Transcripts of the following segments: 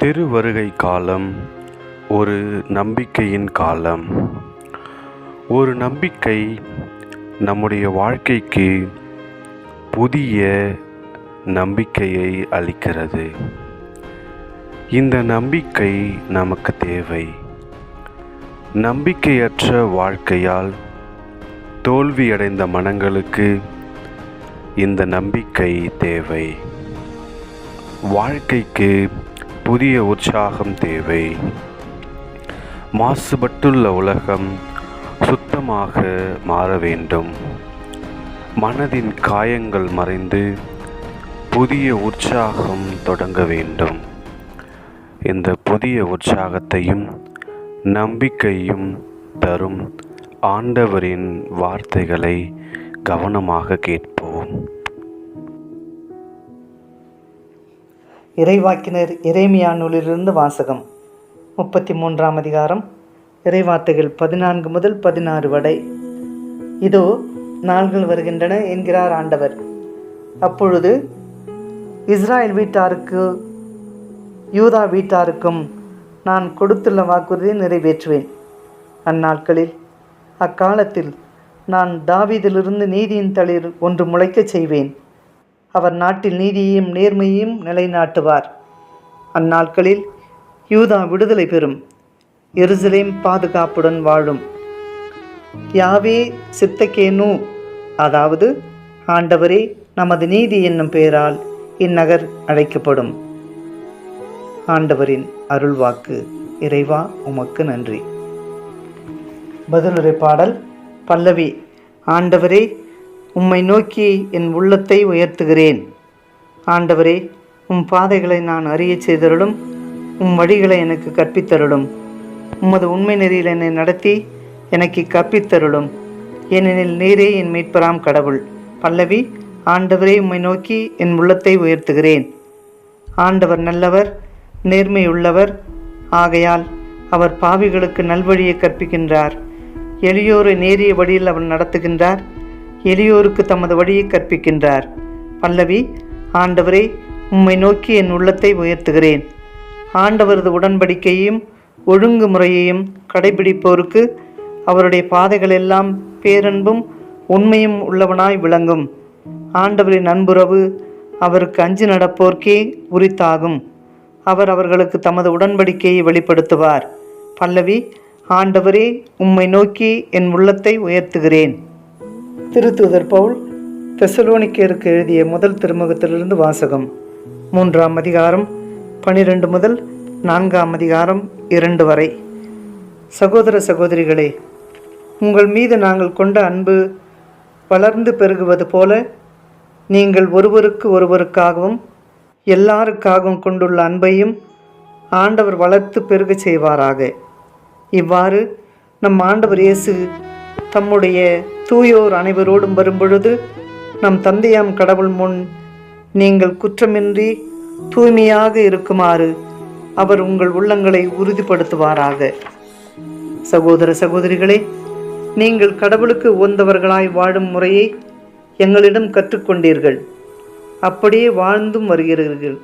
திருவருகை காலம் ஒரு நம்பிக்கையின் காலம். ஒரு நம்பிக்கை நம்முடைய வாழ்க்கைக்கு புதிய நம்பிக்கையை அளிக்கிறது. இந்த நம்பிக்கை நமக்கு தேவை. நம்பிக்கையற்ற வாழ்க்கையால் தோல்வியடைந்த மனங்களுக்கு இந்த நம்பிக்கை தேவை. வாழ்க்கைக்கு புதிய உற்சாகம் தேவை. மாசுபட்டுள்ள உலகம் சுத்தமாக மாற வேண்டும். மனதின் காயங்கள் மறைந்து புதிய உற்சாகம் தொடங்க வேண்டும். இந்த புதிய உற்சாகத்தையும் நம்பிக்கையும் தரும் ஆண்டவரின் வார்த்தைகளை கவனமாக கேட்போம். இறைவாக்கினர் எரேமியா நூலிலிருந்து வாசகம். 33ஆம் அதிகாரம், இறைவார்த்தைகள் 14 முதல் 16 வரை. இதோ நாள்கள் வருகின்றன என்கிறார் ஆண்டவர். அப்பொழுது இஸ்ராயேல் வீட்டாருக்கு யூதா வீட்டாருக்கும் நான் கொடுத்துள்ள வாக்குறுதியை நிறைவேற்றுவேன். அந்நாட்களில் அக்காலத்தில் நான் தாவீதிலிருந்து நீதியின் தளிர் ஒன்று முளைக்கச் செய்வேன். அவர் நாட்டில் நீதியையும் நேர்மையையும் நிலைநாட்டுவார். அந்நாட்களில் யூதா விடுதலை பெறும், எருசலேம் பாதுகாப்புடன் வாழும். யாவே சித்தகேனு, அதாவது ஆண்டவரே நமது நீதி என்னும் பெயரால் இந்நகர் அழைக்கப்படும். ஆண்டவரின் அருள்வாக்கு. இறைவா உமக்கு நன்றி. பதிலுரை பாடல். பல்லவி. ஆண்டவரே உம்மை நோக்கி என் உள்ளத்தை உயர்த்துகிறேன். ஆண்டவரே உம் பாதைகளை நான் அறியச் செய்தருளும், உம் வழிகளை எனக்கு கற்பித்தருளும். உமது உண்மை நெறியில் என்னை நடத்தி எனக்கு கற்பித்தருளும், ஏனெனில் நீரே என் மீட்பராம் கடவுள். பல்லவி. ஆண்டவரே உம்மை நோக்கி என் உள்ளத்தை உயர்த்துகிறேன். ஆண்டவர் நல்லவர், நேர்மையுள்ளவர். ஆகையால் அவர் பாவிகளுக்கு நல்வழியை கற்பிக்கின்றார். எளியோரை நேரிய வழியில் அவர் நடத்துகின்றார். எளியோருக்கு தமது வழியை கற்பிக்கின்றார். பல்லவி. ஆண்டவரே உம்மை நோக்கி என் உள்ளத்தை உயர்த்துகிறேன். ஆண்டவரது உடன்படிக்கையையும் ஒழுங்குமுறையையும் கடைபிடிப்போருக்கு அவருடைய பாதைகளெல்லாம் பேரன்பும் உண்மையும் உள்ளவனாய் விளங்கும். ஆண்டவரின் அன்புறவு அவருக்கு அஞ்சு நடப்போர்க்கே உரித்தாகும். அவர் அவர்களுக்கு தமது உடன்படிக்கையை வெளிப்படுத்துவார். பல்லவி. ஆண்டவரே உம்மை நோக்கி என் உள்ளத்தை உயர்த்துகிறேன். திருத்தூதர் பவுல் தெசலோனிக்கேயருக்கு எழுதிய முதல் திருமுகத்திலிருந்து வாசகம். 3ஆம் அதிகாரம் 12 முதல் 4ஆம் அதிகாரம் 2 வரை. சகோதர சகோதரிகளே, உங்கள் மீது நாங்கள் கொண்ட அன்பு வளர்ந்து பெருகுவது போல நீங்கள் ஒருவருக்கு ஒருவருக்காகவும் எல்லாருக்காகவும் கொண்டுள்ள அன்பையும் ஆண்டவர் வளர்த்து பெருகச் செய்வாராக. இவ்வாறு நம் ஆண்டவர் இயேசு தம்முடைய தூயோர் அனைவரோடும் வரும்பொழுது நம் தந்தையாம் கடவுள் முன் நீங்கள் குற்றமின்றி தூய்மையாக இருக்குமாறு அவர் உங்கள் உள்ளங்களை உறுதிப்படுத்துவாராக. சகோதர சகோதரிகளே, நீங்கள் கடவுளுக்கு உகந்தவர்களாய் வாழும் முறையை எங்களிடம் கற்றுக்கொண்டீர்கள். அப்படியே வாழ்ந்தும் வருகிறீர்கள்.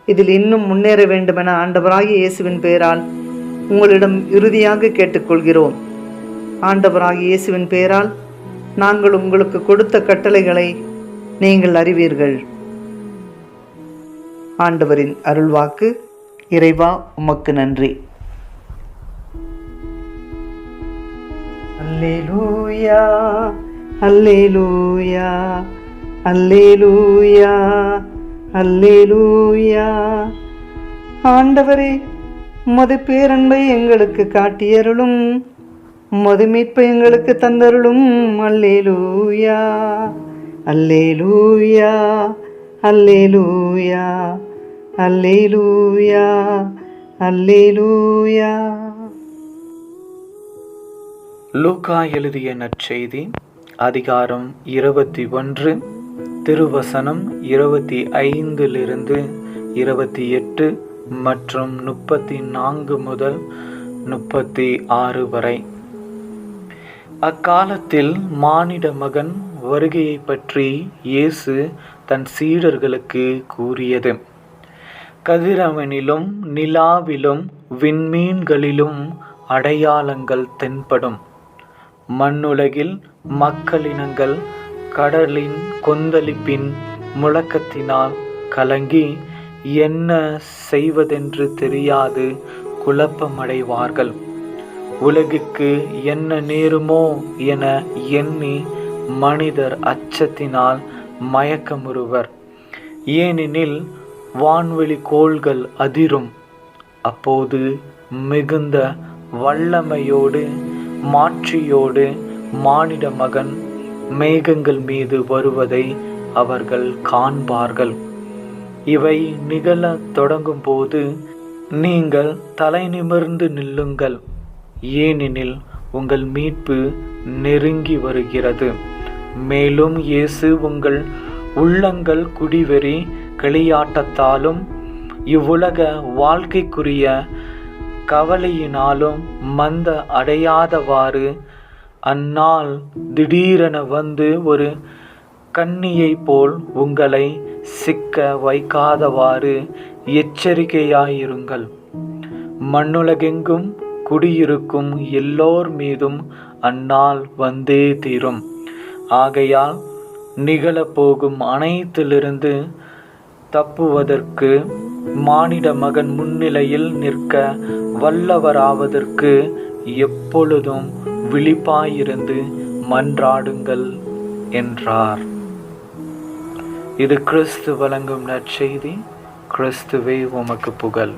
இதில் இன்னும் முன்னேற வேண்டுமென ஆண்டவராகிய இயேசுவின் பெயரால் உங்களிடம் இறுதியாக கேட்டுக்கொள்கிறோம். ஆண்டவராகிய இயேசுவின் பெயரால் நாங்கள் உங்களுக்கு கொடுத்த கட்டளைகளை நீங்கள் அறிவீர்கள். ஆண்டவரின் அருள்வாக்கு. இறைவா உமக்கு நன்றி. அல்லேலூயா, அல்லேலூயா, அல்லேலூயா, அல்லேலூயா. ஆண்டவரே உமது பேரன்பை எங்களுக்கு காட்டியருளும், உமது மீட்பை எங்களுக்கு தந்தருளும். அல்லேலூயா, அல்லேலூயா, அல்லேலூயா, அல்லேலூயா, அல்லேலூயா. லூக்கா எழுதிய நற்செய்தி அதிகாரம் 21 திருவசனம் 25 28 மற்றும் 34 முதல் 36 வரை. அக்காலத்தில் மானிட மகன் வருகையை பற்றி இயேசு தன் சீடர்களுக்கு கூறியது. கதிரவனிலும் நிலாவிலும் விண்மீன்களிலும் அடையாளங்கள் தென்படும். மண்ணுலகில் மக்களினங்கள் கடலின் கொந்தளிப்பின் முழக்கத்தினால் கலங்கி என்ன செய்வதென்று தெரியாது குழப்பமடைவார்கள். உலகுக்கு என்ன நேருமோ என எண்ணி மனிதர் அச்சத்தினால் மயக்கமுறுவர். ஏனெனில் வான்வெளி கோள்கள் அதிரும். அப்போது மிகுந்த வல்லமையோடு மாட்சியோடு மானிட மகன் மேகங்கள் மீது வருவதை அவர்கள் காண்பார்கள். இவை நிகழத் தொடங்கும் போது நீங்கள் தலை நிமிர்ந்து நில்லுங்கள், ஏனெனில் உங்கள் மீட்பு நெருங்கி வருகிறது. மேலும் இயேசு உங்கள் உள்ளங்கள் குடிவெறி களியாட்டத்தாலும் இவ்வுலக வாழ்க்கைக்குரிய கவலையினாலும் மந்த அடையாதவாறு அந்நாள் திடீரென வந்து ஒரு கண்ணியை போல் உங்களை சிக்க வைக்காதவாறு எச்சரிக்கையாயிருங்கள். மண்ணுலகெங்கும் குடியிருக்கும் எல்லோர் மீதும் அந்நாள் வந்தே தீரும். ஆகையால் நிகழப்போகும் அனைத்திலிருந்து தப்புவதற்கு மானிட மகன் முன்னிலையில் நிற்க வல்லவராவதற்கு எப்பொழுதும் விழிப்பாயிருந்து மன்றாடுங்கள் என்றார். இது கிறிஸ்து வழங்கும் நற்செய்தி. கிறிஸ்துவே உமக்கு புகழ்.